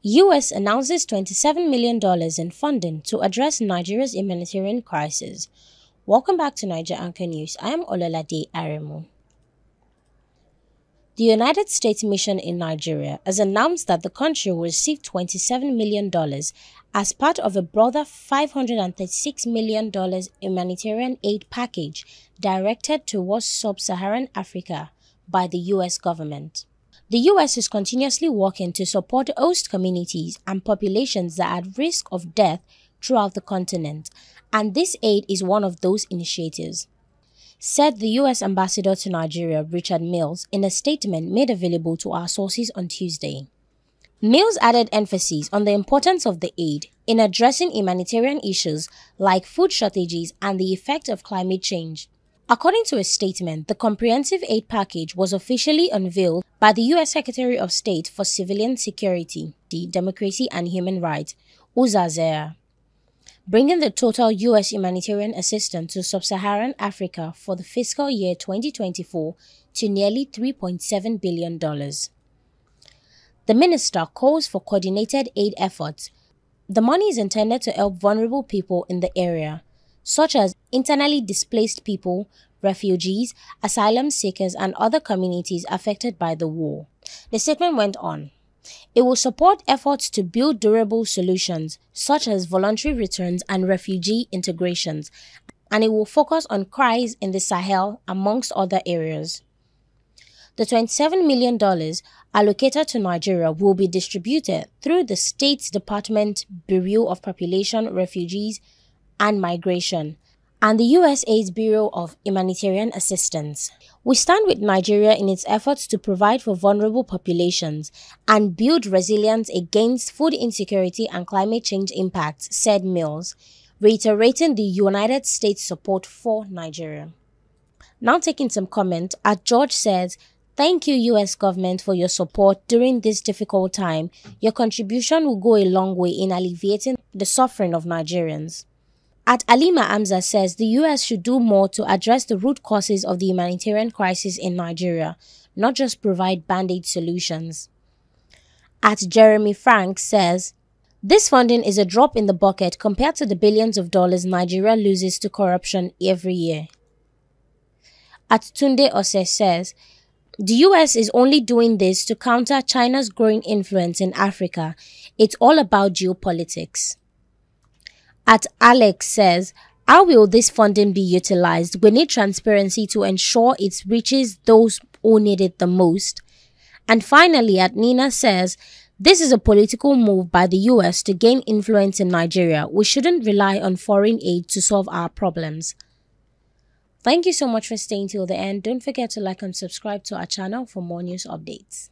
US announces $27 million in funding to address Nigeria's humanitarian crisis. Welcome back to Niger Anchor News. I am Ololade Aremu. The United States mission in Nigeria has announced that the country will receive $27 million as part of a broader $536 million humanitarian aid package directed towards Sub-Saharan Africa by the U.S. government. The U.S. is continuously working to support host communities and populations that are at risk of death throughout the continent, and this aid is one of those initiatives, said the U.S. Ambassador to Nigeria, Richard Mills, in a statement made available to our sources on Tuesday. Mills added emphasis on the importance of the aid in addressing humanitarian issues like food shortages and the effect of climate change. According to a statement, the comprehensive aid package was officially unveiled by the U.S. Secretary of State for Civilian Security, Democracy and Human Rights, Uzazea, bringing the total U.S. humanitarian assistance to Sub-Saharan Africa for the fiscal year 2024 to nearly $3.7 billion. The minister calls for coordinated aid efforts. The money is intended to help vulnerable people in the area, such as internally displaced people, refugees, asylum seekers, and other communities affected by the war. The statement went on. It will support efforts to build durable solutions, such as voluntary returns and refugee integrations, and it will focus on crises in the Sahel, amongst other areas. The $27 million allocated to Nigeria will be distributed through the State's Department Bureau of Population, Refugees, and Migration, and the USAID's Bureau of Humanitarian Assistance. We stand with Nigeria in its efforts to provide for vulnerable populations and build resilience against food insecurity and climate change impacts, said Mills, reiterating the United States' support for Nigeria. Now taking some comment, George says, "Thank you, U.S. government, for your support during this difficult time. Your contribution will go a long way in alleviating the suffering of Nigerians." Alima Amza says the U.S. should do more to address the root causes of the humanitarian crisis in Nigeria, not just provide band-aid solutions. Jeremy Frank says, "This funding is a drop in the bucket compared to the billions of dollars Nigeria loses to corruption every year." Tunde Ose says, "The U.S. is only doing this to counter China's growing influence in Africa. It's all about geopolitics." Alex says, "How will this funding be utilized? We need transparency to ensure it reaches those who need it the most." And finally, Nina says, "This is a political move by the US to gain influence in Nigeria. We shouldn't rely on foreign aid to solve our problems." Thank you so much for staying till the end. Don't forget to like and subscribe to our channel for more news updates.